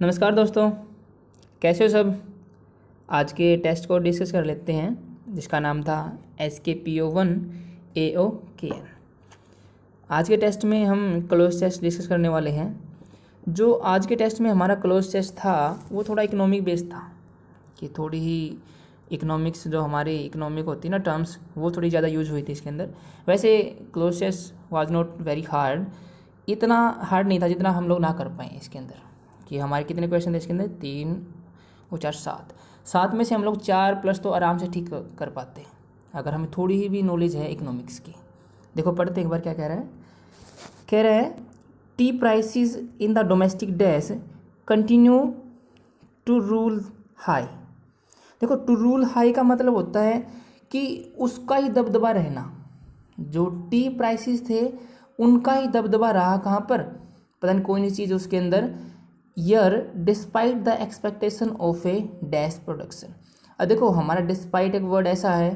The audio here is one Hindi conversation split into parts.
नमस्कार दोस्तों, कैसे हो सब। आज के टेस्ट को डिस्कस कर लेते हैं जिसका नाम था SKPO1 AOKN। आज के टेस्ट में हम क्लोज टेस्ट डिस्कस करने वाले हैं। जो आज के टेस्ट में हमारा क्लोज टेस्ट था वो थोड़ा इकोनॉमिक बेस्ड था कि थोड़ी ही इकोनॉमिक्स जो हमारी इकोनॉमिक होती है ना टर्म्स वो थोड़ी ज़्यादा यूज हुई थी इसके अंदर। वैसे cloze test was not very hard, इतना हार्ड नहीं था जितना हम लोग ना कर पाए इसके अंदर। कि हमारे कितने क्वेश्चन थे इसके अंदर, 3 और 4 7 में से हम लोग 4 प्लस तो आराम से ठीक कर पाते हैं अगर हमें थोड़ी ही भी नॉलेज है इकोनॉमिक्स की। देखो पढ़ते एक बार क्या कह रहा है। कह रहा है tea prices in the domestic dash continue to rule high. देखो टू रूल हाई का मतलब होता है कि उसका ही दबदबा रहना। जो टी प्राइसेस थे उनका ही दबदबा रहा कहाँ पर, पता नहीं कौन सी चीज़ उसके अंदर। Year despite the expectation of a dash production. अब देखो हमारा डिस्पाइट एक वर्ड ऐसा है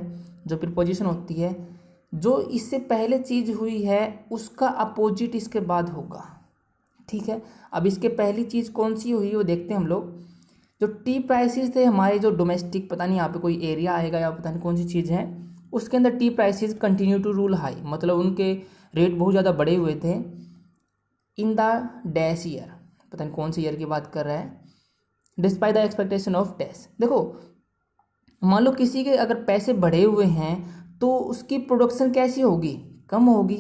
जो प्रीपोजिशन होती है, जो इससे पहले चीज़ हुई है उसका अपोजिट इसके बाद होगा। ठीक है, अब इसके पहली चीज़ कौन सी हुई वो देखते हैं हम लोग। जो टी प्राइसेस थे हमारे जो डोमेस्टिक, पता नहीं यहाँ पे कोई एरिया आएगा या पता नहीं कौन सी चीज़ है, उसके अंदर tea prices continue to rule high, मतलब उनके रेट बहुत ज़्यादा बढ़े हुए थे। इन द डैश ईयर, पता नहीं कौन से ईयर की बात कर रहा है। Despite the expectation of dash. देखो मान लो किसी के अगर पैसे बढ़े हुए हैं तो उसकी प्रोडक्शन कैसी होगी, कम होगी।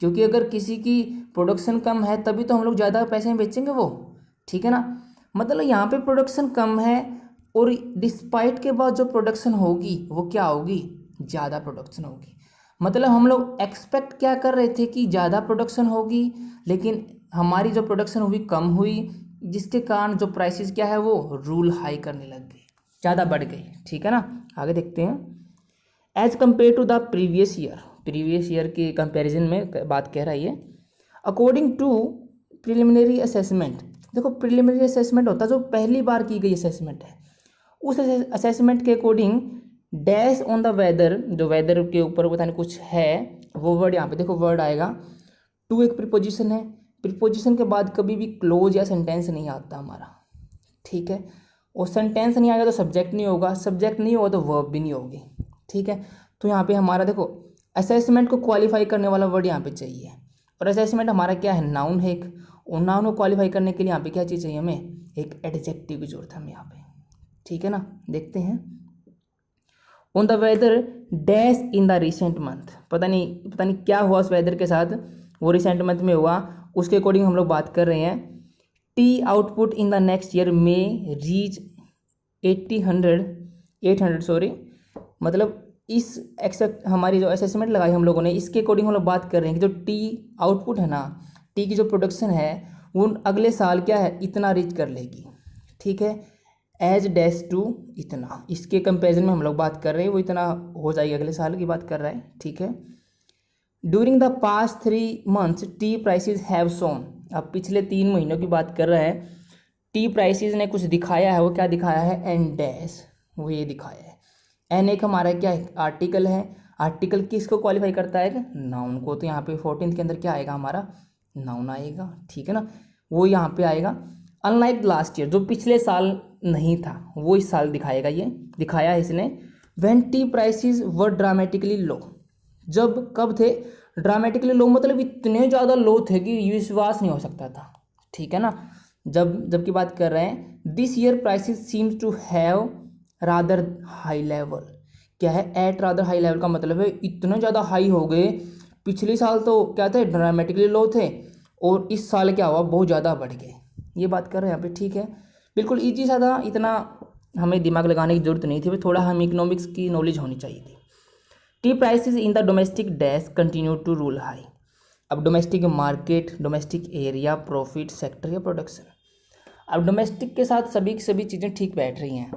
क्योंकि अगर किसी की प्रोडक्शन कम है तभी तो हम लोग ज़्यादा पैसे में बेचेंगे वो। ठीक है ना, मतलब यहाँ पे प्रोडक्शन कम है और डिस्पाइट के बाद जो प्रोडक्शन होगी वो क्या होगी, ज़्यादा प्रोडक्शन होगी। मतलब हम लोग एक्सपेक्ट क्या कर रहे थे कि ज़्यादा प्रोडक्शन होगी, लेकिन हमारी जो प्रोडक्शन हुई कम हुई, जिसके कारण जो प्राइसेस क्या है वो रूल हाई करने लग गई, ज़्यादा बढ़ गई। ठीक है ना, आगे देखते हैं। As compare to the previous year के कंपैरिजन में बात कह रहा है ये। According to preliminary assessment. देखो प्रिलिमिनरी असेसमेंट होता है जो पहली बार की गई असेसमेंट है, उस असेसमेंट के according dash on the weather, जो वेदर के ऊपर पता नहीं कुछ है वो वर्ड यहाँ पे देखो वर्ड आएगा। टू एक प्रीपोजिशन है, प्रीपोजिशन के बाद कभी भी क्लोज या सेंटेंस नहीं आता हमारा। ठीक है, और सेंटेंस नहीं आएगा तो सब्जेक्ट नहीं होगा, सब्जेक्ट नहीं होगा तो वर्ब भी नहीं होगी। ठीक है, तो यहाँ पे हमारा देखो असेसमेंट को क्वालिफाई करने वाला वर्ड यहाँ पे चाहिए, और असेसमेंट हमारा क्या है, नाउन है एक, और नाउन को क्वालिफाई करने के लिए यहाँ पे क्या चीज़ चाहिए हमें, एक एडजेक्टिव की जरूरत है हमें यहाँ पे। ठीक है ना, देखते हैं। On the weather dash in the recent month, पता नहीं क्या हुआ उस वेदर के साथ, वो रिसेंट मंथ में हुआ, उसके अकॉर्डिंग हम लोग बात कर रहे हैं। T output in the next year में रीच 800 सॉरी, मतलब इस एक्सेप्ट हमारी जो असेसमेंट लगाई हम लोगों ने इसके अकॉर्डिंग हम लोग बात कर रहे हैं कि जो टी आउटपुट है ना, टी की जो प्रोडक्शन है वो अगले साल क्या है, इतना रीच कर लेगी। ठीक है, एज डैश टू इतना, इसके कंपेरिजन में हम लोग बात कर रहे हैं, वो इतना हो जाएगी अगले साल की बात कर रहा है। ठीक है, during the past 3 months tea prices have shown. अब पिछले 3 महीनों की बात कर रहा है, टी प्राइसेस ने कुछ दिखाया है, वो क्या दिखाया है, एन डैश, वो ये दिखाया है। एन एक हमारा क्या है, आर्टिकल है, आर्टिकल किसको क्वालिफाई करता है, नाउन को, तो यहाँ पे 14 के अंदर क्या आएगा हमारा, नाउन आएगा। ठीक है ना, वो यहाँ पे आएगा। अनलाइक लास्ट ईयर, जो पिछले साल नहीं था वो इस साल दिखाएगा, ये दिखाया है इसने। When tea prices were dramatically low, जब कब थे, ड्रामेटिकली लो मतलब इतने ज़्यादा लो थे कि विश्वास नहीं हो सकता था। ठीक है ना, जब की बात कर रहे हैं। This year prices seems to have rather high level, क्या है, एट रादर हाई लेवल का मतलब है इतने ज़्यादा हाई हो गए। पिछले साल तो क्या थे, ड्रामेटिकली लो थे, और इस साल क्या हुआ, बहुत ज़्यादा बढ़ गए, ये बात कर रहे हैं यहाँ पे। ठीक है, बिल्कुल ईजी सा था, इतना हमें दिमाग लगाने की जरूरत नहीं थी, थोड़ा हम इकोनॉमिक्स की नॉलेज होनी चाहिए थी। Tea prices in the domestic dash continue to rule high. अब domestic market, domestic area, profit sector या प्रोडक्शन। अब डोमेस्टिक के साथ सभी की सभी चीज़ें ठीक बैठ रही हैं,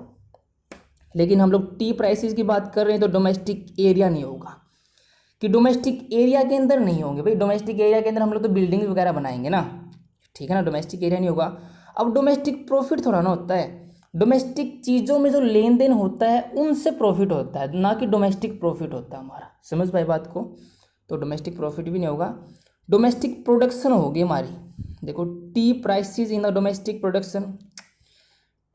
लेकिन हम लोग टी प्राइसेस की बात कर रहे हैं तो डोमेस्टिक एरिया नहीं होगा, कि डोमेस्टिक एरिया के अंदर नहीं होंगे भाई। डोमेस्टिक एरिया के अंदर हम लोग तो बिल्डिंग वगैरह बनाएंगे ना। ठीक है ना, डोमेस्टिक एरिया नहीं होगा। अब डोमेस्टिक प्रॉफिट थोड़ा ना होता है, डोमेस्टिक चीज़ों में जो लेन देन होता है उनसे प्रॉफिट होता है, ना कि डोमेस्टिक प्रॉफिट होता है हमारा। समझ भाई बात को, तो डोमेस्टिक प्रॉफिट भी नहीं होगा। डोमेस्टिक प्रोडक्शन होगी हमारी, देखो tea prices in the domestic production,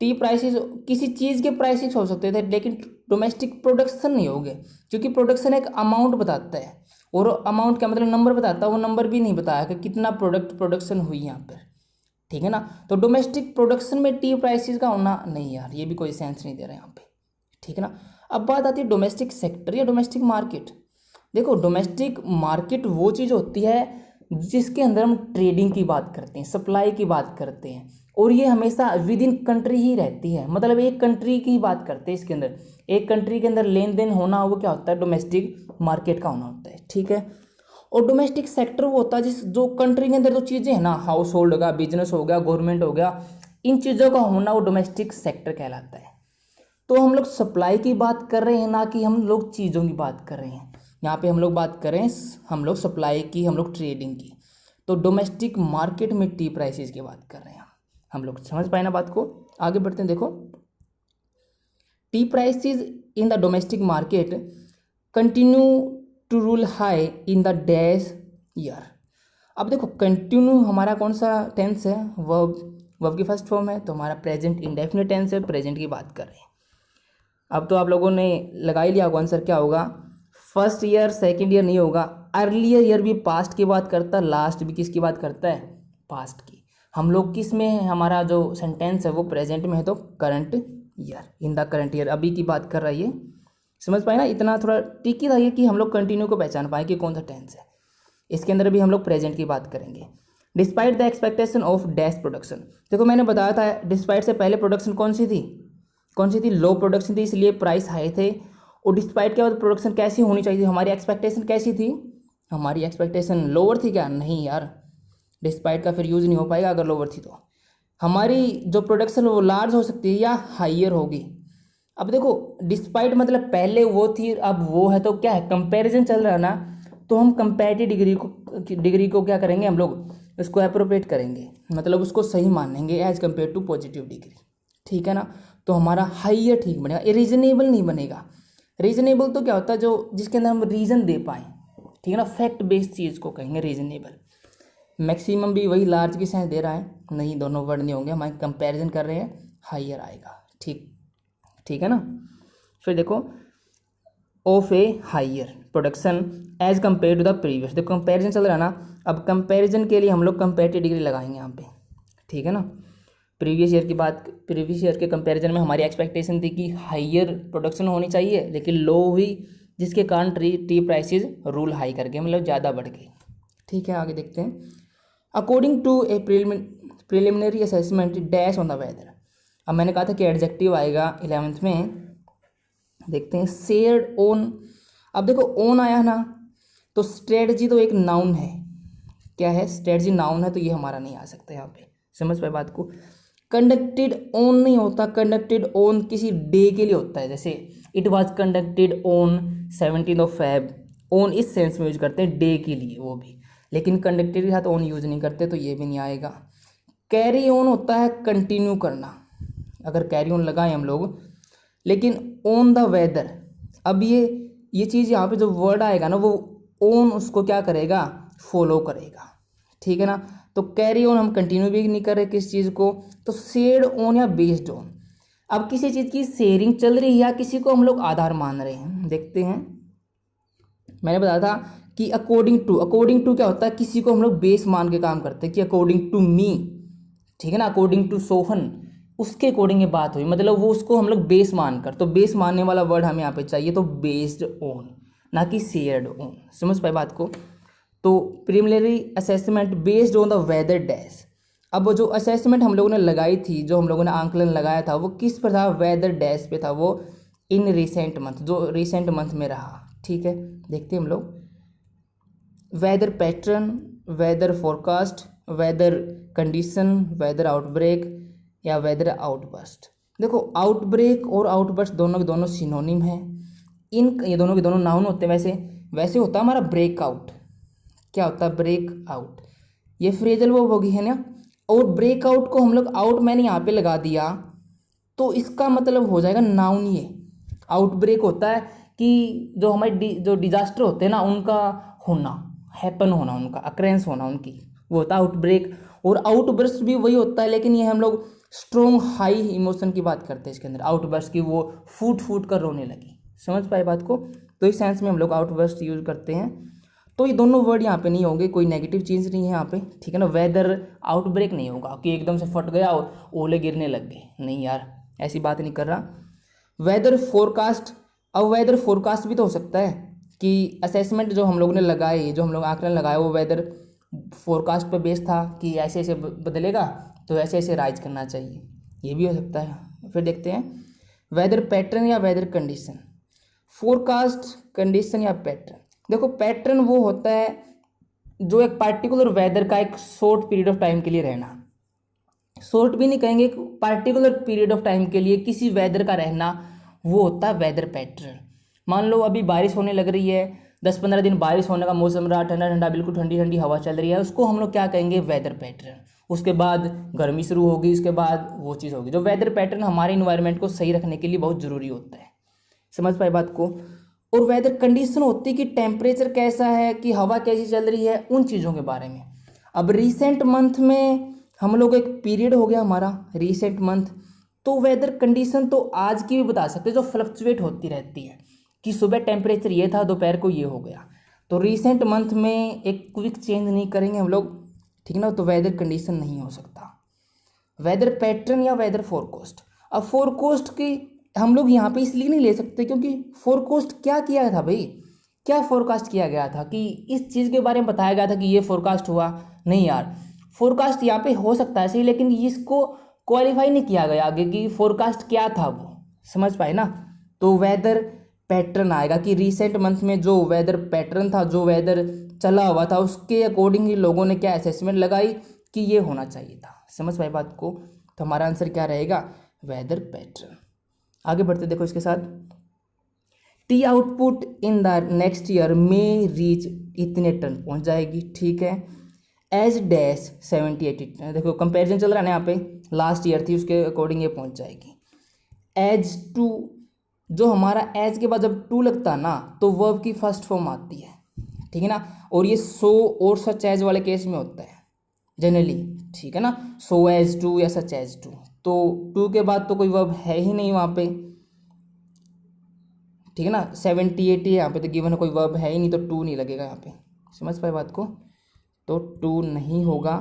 T prices किसी चीज़ के प्राइसेस हो सकते थे, लेकिन डोमेस्टिक प्रोडक्शन नहीं होगे, क्योंकि प्रोडक्शन एक अमाउंट बताता है, और अमाउंट का मतलब नंबर बताता है, वो नंबर भी नहीं बताया कि कितना प्रोडक्शन हुई यहाँ पर, ठीक है ना। तो डोमेस्टिक प्रोडक्शन में टी प्राइसेस का होना नहीं यार, ये भी कोई सेंस नहीं दे रहा यहाँ पे, ठीक है ना। अब बात आती है डोमेस्टिक सेक्टर या डोमेस्टिक मार्केट। देखो डोमेस्टिक मार्केट वो चीज़ होती है जिसके अंदर हम ट्रेडिंग की बात करते हैं, सप्लाई की बात करते हैं, और ये हमेशा विद इन कंट्री ही रहती है, मतलब एक कंट्री की बात करते हैं, इसके अंदर एक कंट्री के अंदर लेन देन होना, वो क्या होता है, डोमेस्टिक मार्केट का होना होता है, ठीक है। और डोमेस्टिक सेक्टर वो होता है जिस जो कंट्री के अंदर जो चीज़ें हैं ना, हाउस होल्ड होगा, बिजनेस हो गया, गवर्नमेंट हो गया, इन चीज़ों का होना वो डोमेस्टिक सेक्टर कहलाता है। तो हम लोग सप्लाई की बात कर रहे हैं, ना कि हम लोग चीज़ों की बात कर रहे हैं। यहाँ पे हम लोग बात करें हम लोग सप्लाई की, हम लोग ट्रेडिंग की। तो डोमेस्टिक मार्केट में टी प्राइसेस की बात कर रहे हैं हम लोग, समझ पाए ना बात को। आगे बढ़ते हैं। देखो tea prices in the domestic market continue to rule high in the dash year. अब देखो कंटिन्यू हमारा कौन सा टेंस है, वर्ब की फर्स्ट फॉर्म है, तो हमारा प्रेजेंट इंडेफिनिट टेंस है, प्रेजेंट की बात कर रहे हैं। अब तो आप लोगों ने लगा ही लिया होगा आंसर क्या होगा, फर्स्ट ईयर सेकंड ईयर नहीं होगा, अर्लियर ईयर भी पास्ट की बात करता है, लास्ट भी किसकी बात करता है, पास्ट की। हम लोग किस में है, हमारा जो सेंटेंस है वो प्रेजेंट में है, तो current year, in the current year, अभी की बात कर रही है। समझ पाए ना, इतना थोड़ा ट्रिकी था ये कि हम लोग कंटिन्यू को पहचान पाए कि कौन सा टेंस है। इसके अंदर भी हम लोग प्रेजेंट की बात करेंगे। Despite the expectation of dash production. देखो मैंने बताया था डिस्पाइट से पहले प्रोडक्शन कौन सी थी, लो प्रोडक्शन थी, इसलिए प्राइस हाई थे। और डिस्पाइट के बाद प्रोडक्शन कैसी होनी चाहिए थी, हमारी एक्सपेक्टेशन कैसी थी, हमारी एक्सपेक्टेशन लोअर थी क्या, नहीं यार, डिस्पाइट का फिर यूज़ नहीं हो पाएगा अगर लोअर थी। तो हमारी जो प्रोडक्शन वो लार्ज हो सकती है या हाइयर होगी। अब देखो डिस्पाइट मतलब पहले वो थी अब वो है, तो क्या है, कंपैरिजन चल रहा है ना, तो हम कंपैरेटिव डिग्री को क्या करेंगे, हम लोग उसको अप्रोप्रिएट करेंगे, मतलब उसको सही मानेंगे as compare to positive degree, ठीक है ना। तो हमारा हाइयर ठीक बनेगा, रीजनेबल नहीं बनेगा। रीजनेबल तो क्या होता है, जो जिसके अंदर हम रीज़न दे पाएँ, ठीक है ना, फैक्ट बेस्ड चीज़ को कहेंगे रीजनेबल। मैक्सिमम भी वही लार्ज की सेंस दे रहा है, नहीं दोनों वर्ड नहीं होंगे, हमारे कंपैरिजन कर रहे हैं, हाइयर आएगा, ठीक है ना। फिर देखो of a higher production as compare to the previous, देखो कंपैरिजन चल रहा है ना, अब कंपैरिजन के लिए हम लोग कंपैरेटिव डिग्री लगाएंगे यहाँ पे, ठीक है ना। प्रीवियस ईयर के कंपैरिजन में हमारी एक्सपेक्टेशन थी कि हाइयर प्रोडक्शन होनी चाहिए, लेकिन लो हुई, जिसके कारण टी प्राइसेस रूल हाई कर गए, मतलब ज़्यादा बढ़ गई, ठीक है। आगे देखते हैं। According to a preliminary assessment dash on the weather. अब मैंने कहा था कि एडजेक्टिव आएगा 11th में, देखते हैं शेयर्ड ओन। अब देखो ओन आया ना, तो स्ट्रेटजी तो एक नाउन है, क्या है, स्ट्रेटजी नाउन है, तो ये हमारा नहीं आ सकता यहाँ पे, समझ पाए बात को। कंडक्टेड ऑन नहीं होता, कंडक्टेड ऑन किसी डे के लिए होता है, जैसे it was conducted on 17 Feb, on इस सेंस में यूज करते हैं डे के लिए वो भी, लेकिन कंडक्टेड के साथ ऑन यूज नहीं करते, तो ये भी नहीं आएगा। कैरी ऑन होता है कंटिन्यू करना, अगर कैरी ऑन लगाएं हम लोग, लेकिन ऑन द वेदर, अब ये चीज़ यहाँ पे जो वर्ड आएगा ना, वो ऑन उसको क्या करेगा, फॉलो करेगा, ठीक है ना। तो कैरी ऑन हम कंटिन्यू भी नहीं कर रहे किस चीज़ को, तो शेयर्ड ऑन या बेस्ड ऑन। अब किसी चीज़ की शेयरिंग चल रही है या किसी को हम लोग आधार मान रहे हैं, देखते हैं। मैंने बताया था कि अकॉर्डिंग टू क्या होता है, किसी को हम लोग बेस मान के काम करते हैं, कि अकॉर्डिंग टू मी, ठीक है ना, अकॉर्डिंग टू सोहन, उसके अकॉर्डिंग ये बात हुई, मतलब वो उसको हम लोग बेस मानकर, तो बेस मानने वाला वर्ड हमें यहाँ पे चाहिए, तो बेस्ड ऑन, ना कि शेयर्ड ऑन, समझ पाए बात को। तो preliminary assessment based on the weather dash. अब वो जो असेसमेंट हम लोगों ने लगाई थी, जो हम लोगों ने आंकलन लगाया था, वो किस पर था, वेदर डैश पे था, वो इन रिसेंट मंथ, जो रिसेंट मंथ में रहा, ठीक है। देखते हैं हम लोग weather pattern, weather forecast, weather condition, weather outbreak या वेदर आउटबर्स्ट। देखो आउटब्रेक और आउटबर्स्ट दोनों के दोनों सिनोनिम हैं, ये दोनों के दोनों नाउन होते हैं। वैसे होता है हमारा ब्रेकआउट, क्या होता है, ब्रेक आउट, ये फ्रेजल वर्ब होगी है ना। और ब्रेकआउट को हम लोग आउट मैंने यहाँ पे लगा दिया, तो इसका मतलब हो जाएगा नाउन। ये आउटब्रेक होता है कि जो हमारे जो डिजास्टर होते हैं ना, उनका होना, हैपन होना, उनका अक्रेंस होना, उनकी, वो होता है आउटब्रेक। और आउटबर्स्ट भी वही होता है, लेकिन ये हम लोग स्ट्रोंग हाई इमोशन की बात करते हैं इसके अंदर, आउटबर्स्ट की, वो फूट फूट कर रोने लगी। समझ पाए बात को? तो इस सेंस में हम लोग आउटबर्स्ट यूज करते हैं। तो ये दोनों वर्ड यहाँ पे नहीं होंगे, कोई नेगेटिव चीज़ नहीं है यहाँ पे, ठीक है ना। वेदर आउटब्रेक नहीं होगा कि एकदम से फट गया और ओले गिरने लग गए, नहीं यार, ऐसी बात नहीं कर रहा। वेदर फोरकास्ट, अब वेदर फोरकास्ट भी तो हो सकता है कि असेसमेंट जो हम लोग ने लगाए, जो हम लोग आकलन लगाए, वो वेदर फोरकास्ट पर बेस था कि ऐसे ऐसे बदलेगा तो ऐसे ऐसे राइज करना चाहिए, ये भी हो सकता है। फिर देखते हैं वेदर पैटर्न या वेदर कंडीशन। फोरकास्ट, कंडीशन या पैटर्न। देखो पैटर्न वो होता है जो एक पार्टिकुलर वेदर का एक शॉर्ट पीरियड ऑफ टाइम के लिए रहना, शॉर्ट भी नहीं कहेंगे, एक पार्टिकुलर पीरियड ऑफ टाइम के लिए किसी वेदर का रहना, वो होता है वेदर पैटर्न। मान लो अभी बारिश होने लग रही है, 10-15 दिन बारिश होने का मौसम रहा, ठंडा ठंडा, बिल्कुल ठंडी ठंडी हवा चल रही है, उसको हम लोग क्या कहेंगे? Weather pattern. उसके बाद गर्मी शुरू होगी, उसके बाद वो चीज़ होगी। जो वेदर पैटर्न हमारे इन्वायरमेंट को सही रखने के लिए बहुत ज़रूरी होता है। समझ पाए बात को? और वेदर कंडीशन होती है कि टेम्परेचर कैसा है, कि हवा कैसी चल रही है, उन चीज़ों के बारे में। अब रिसेंट मंथ में हम लोग एक पीरियड हो गया हमारा रिसेंट मंथ, तो वेदर कंडीशन तो आज की भी बता सकते हैं, जो फ्लक्चुएट होती रहती है कि सुबह टेम्परेचर ये था, दोपहर को ये हो गया। तो रिसेंट मंथ में एक क्विक चेंज नहीं करेंगे हम लोग, ठीक ना, तो वेदर कंडीशन नहीं हो सकता। वेदर पैटर्न या वेदर फोरकास्ट। अब फोरकास्ट की हम लोग यहाँ पे इसलिए नहीं ले सकते क्योंकि फोरकास्ट क्या किया गया था भाई, क्या फोरकास्ट किया गया था कि इस चीज़ के बारे में बताया गया था कि ये फोरकास्ट हुआ? नहीं यार, फोरकास्ट यहाँ पे हो सकता है सही, लेकिन इसको क्वालिफाई नहीं किया गया आगे कि फोरकास्ट क्या था वो। समझ पाए ना? तो वेदर पैटर्न आएगा कि रिसेंट मंथ में जो वेदर पैटर्न था, जो वेदर चला हुआ था, उसके अकॉर्डिंग ही लोगों ने क्या असेसमेंट लगाई कि ये होना चाहिए था। समझ पाए बात को? तो हमारा आंसर क्या रहेगा? Weather pattern. आगे बढ़ते देखो इसके साथ, tea output in the next year में रीच इतने टन, पहुंच जाएगी, ठीक है। एज डैश 70-80, देखो कंपैरिजन चल रहा है ना यहाँ पे, लास्ट ईयर थी उसके अकॉर्डिंग ये पहुंच जाएगी। एज टू, जो हमारा एज के बाद जब टू लगता है ना तो वर्ब की फर्स्ट फॉर्म आती है, ठीक है ना, और ये सो और सच एज वाले केस में होता है जनरली, ठीक है ना, सो एज टू या सच एज टू। तो टू के बाद तो कोई वर्ब है ही नहीं वहाँ पे, ठीक है ना। 70-80 यहाँ पे तो गिवन है, कोई वर्ब है ही नहीं, तो टू नहीं लगेगा यहाँ पे। समझ पाए बात को? तो टू नहीं होगा।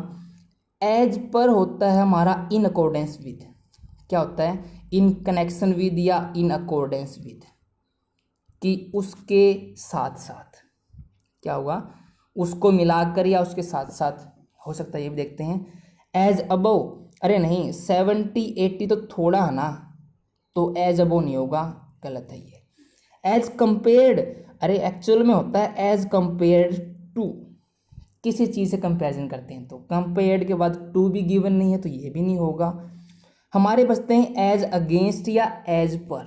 एज पर होता है हमारा इन अकॉर्डेंस विद, क्या होता है? इन कनेक्शन विद या इन अकॉर्डेंस विद, कि उसके साथ साथ क्या होगा? उसको मिलाकर या उसके साथ साथ हो सकता है, ये भी देखते हैं। एज अबव, अरे नहीं, 70-80 तो थोड़ा है ना, तो एज अबव नहीं होगा, गलत है ये। एज कंपेयर्ड, अरे एक्चुअल में होता है एज कंपेयर्ड टू, किसी चीज़ से कंपैरिजन करते हैं, तो कंपेयर्ड के बाद टू भी गिवन नहीं है तो ये भी नहीं होगा। हमारे बचते हैं एज अगेंस्ट या एज पर।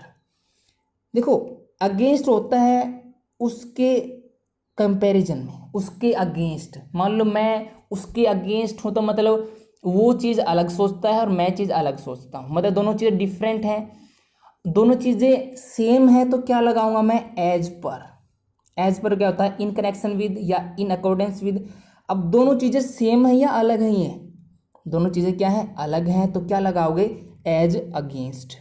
देखो अगेंस्ट होता है उसके कंपैरिजन में, उसके अगेंस्ट। मान लो मैं उसके अगेंस्ट हूँ तो मतलब वो चीज़ अलग सोचता है और मैं चीज़ अलग सोचता हूँ, मतलब दोनों चीज़ें डिफरेंट हैं, दोनों चीज़ें सेम है, तो क्या लगाऊंगा मैं? As per. एज पर क्या होता है? इन कनेक्शन विद या इन अकॉर्डेंस विद। अब दोनों चीज़ें सेम है या अलग ही हैं? दोनों चीज़ें क्या हैं? अलग हैं, तो क्या लगाओगे? एज अगेंस्ट,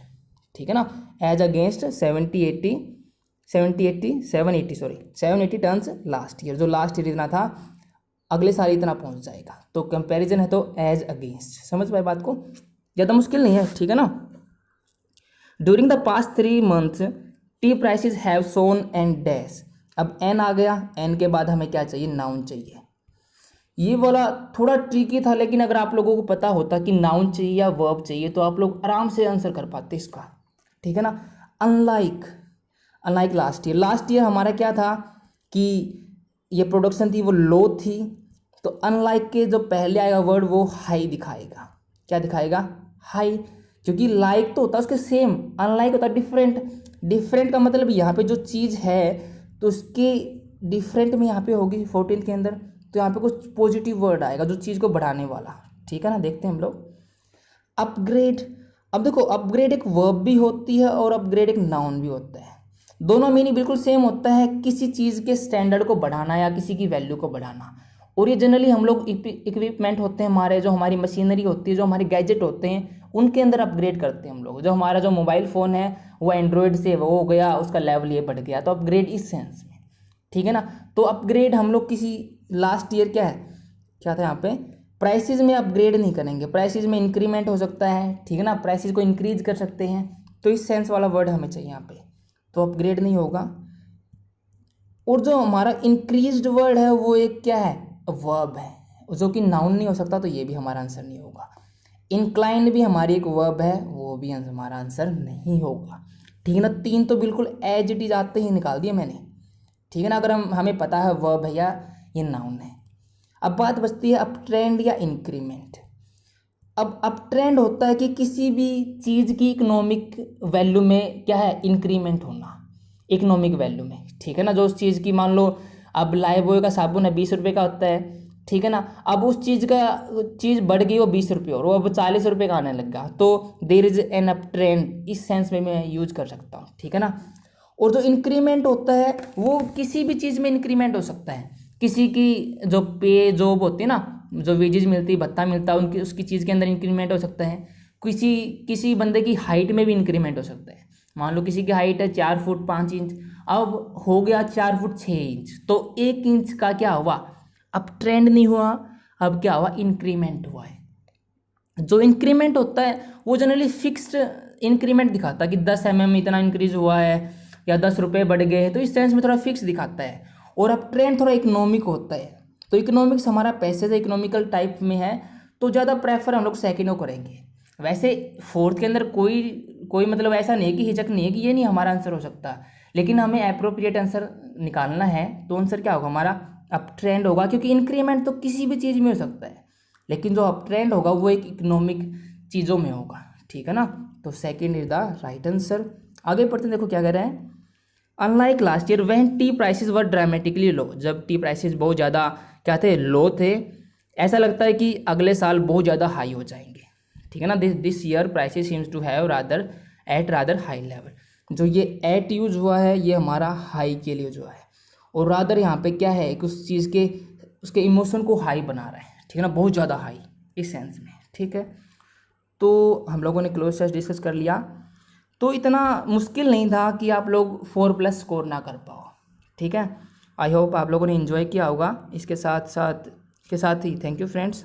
ठीक है ना। As against 70-80 780 turns last year, जो लास्ट ईयर इतना था अगले साल इतना पहुंच जाएगा, तो कंपैरिजन है तो एज अगेंस्ट। समझ पाए बात को? ज़्यादा मुश्किल नहीं है, ठीक है ना। During the past 3 months tea prices have shown and dash. अब एन आ गया, एन के बाद हमें क्या चाहिए? नाउन चाहिए। ये वाला थोड़ा ट्रिकी था, लेकिन अगर आप लोगों को पता होता कि नाउन चाहिए या वर्ब चाहिए तो आप लोग आराम से आंसर कर पाते इसका, ठीक है ना। अनलाइक लास्ट ईयर हमारा क्या था कि ये प्रोडक्शन थी वो लो थी, तो अनलाइक के जो पहले आएगा वर्ड वो हाई दिखाएगा। क्या दिखाएगा? हाई, क्योंकि लाइक तो होता है उसके सेम, अनलाइक होता है डिफरेंट। डिफरेंट का मतलब यहाँ पे जो चीज़ है तो उसके डिफरेंट में यहाँ पे होगी 14 के अंदर, तो यहाँ पे कुछ पॉजिटिव वर्ड आएगा जो चीज़ को बढ़ाने वाला, ठीक है ना। देखते हैं हम लोग अपग्रेड। अब देखो अपग्रेड एक वर्ब भी होती है और अपग्रेड एक नाउन भी होता है, दोनों मीनिंग बिल्कुल सेम होता है, किसी चीज़ के स्टैंडर्ड को बढ़ाना या किसी की वैल्यू को बढ़ाना। और ये जनरली हम लोग इक्विपमेंट होते हैं हमारे, जो हमारी मशीनरी होती है, जो हमारे गैजेट होते हैं, उनके अंदर अपग्रेड करते हैं हम लोग। जो हमारा जो मोबाइल फ़ोन है वो एंड्रॉयड से वो हो गया, उसका लेवल ये बढ़ गया, तो अपग्रेड इस सेंस में, ठीक है ना। तो अपग्रेड हम लोग किसी लास्ट ईयर क्या था यहाँ पे, प्राइसेस में अपग्रेड नहीं करेंगे, प्राइसेस में इंक्रीमेंट हो सकता है, ठीक है ना, प्राइसेस को इंक्रीज कर सकते हैं, तो इस सेंस वाला वर्ड हमें चाहिए यहाँ पे, तो अपग्रेड नहीं होगा। और जो हमारा इंक्रीज्ड वर्ड है वो एक क्या है, वर्ब है, जो कि नाउन नहीं हो सकता, तो ये भी हमारा आंसर नहीं होगा। इंक्लाइंड भी हमारी एक वर्ब है, वो भी हमारा आंसर नहीं होगा, ठीक है ना। 3 तो बिल्कुल एज इट इज आते ही निकाल दिए मैंने, ठीक है ना। अगर हमें पता है वर्ब है या ये नाउन है। अब बात बचती है अप ट्रेंड या इंक्रीमेंट। अब अप ट्रेंड होता है कि किसी भी चीज़ की इकोनॉमिक वैल्यू में क्या है, इंक्रीमेंट होना, इकोनॉमिक वैल्यू में, ठीक है ना। जो उस चीज़ की, मान लो अब लाइफबॉय का साबुन है 20 रुपये का होता है, ठीक है ना। अब उस चीज़ बढ़ गई, वो 20 रुपये और वो अब 40 रुपये का आने लगा, तो there is an up trend, इस सेंस में मैं यूज कर सकता हूँ, ठीक है ना। और जो इंक्रीमेंट होता है वो किसी भी चीज़ में इंक्रीमेंट हो सकता है। किसी की जो पे जॉब होती है ना, जो वेजेज मिलती है, भत्ता मिलता है, उनकी उसकी चीज़ के अंदर इंक्रीमेंट हो सकता है। किसी बंदे की हाइट में भी इंक्रीमेंट हो सकता है। मान लो किसी की हाइट है 4 फुट 5 इंच, अब हो गया 4 फुट 6 इंच, तो 1 इंच का क्या हुआ, अब ट्रेंड नहीं हुआ, अब क्या हुआ, इंक्रीमेंट हुआ है। जो इंक्रीमेंट होता है वो जनरली फिक्स्ड इंक्रीमेंट दिखाता है कि 10 mm इतना इंक्रीज हुआ है या 10 रुपये बढ़ गए हैं, तो इस सेंस में थोड़ा फिक्स दिखाता है। और अब ट्रेंड थोड़ा इकोनॉमिक होता है, तो इकोनॉमिक्स हमारा पैसे से इकोनॉमिकल टाइप में है, तो ज़्यादा प्रेफर हम लोग सेकेंड को करेंगे। वैसे फोर्थ के अंदर कोई मतलब ऐसा नहीं है कि हिचक नहीं है कि ये नहीं हमारा आंसर हो सकता, लेकिन हमें अप्रोप्रिएट आंसर निकालना है, तो आंसर क्या होगा हमारा, अप ट्रेंड होगा, क्योंकि इंक्रीमेंट तो किसी भी चीज़ में हो सकता है, लेकिन जो अप ट्रेंड होगा वो एक इकोनॉमिक चीज़ों में होगा, ठीक है ना। तो second is the right answer. आगे पढ़ते हैं, देखो क्या कह रहे हैं। Unlike last year when tea prices were dramatically low, जब टी प्राइसेस बहुत ज़्यादा क्या थे, लो थे, ऐसा लगता है कि अगले साल बहुत ज़्यादा हाई हो जाएंगे, ठीक है ना। This year prices seems to have rather high level. जो ये एट यूज हुआ है ये हमारा हाई के लिए जो है, और रादर यहाँ पे क्या है कि उस चीज़ के उसके इमोशन को हाई बना रहा है, ठीक है ना, बहुत ज़्यादा हाई इस सेंस में, ठीक है। तो हम लोगों ने क्लोज टेस्ट डिस्कस कर लिया, तो इतना मुश्किल नहीं था कि आप लोग 4+ स्कोर ना कर पाओ, ठीक है। आई होप आप लोगों ने इन्जॉय किया होगा। इसके साथ ही थैंक यू फ्रेंड्स।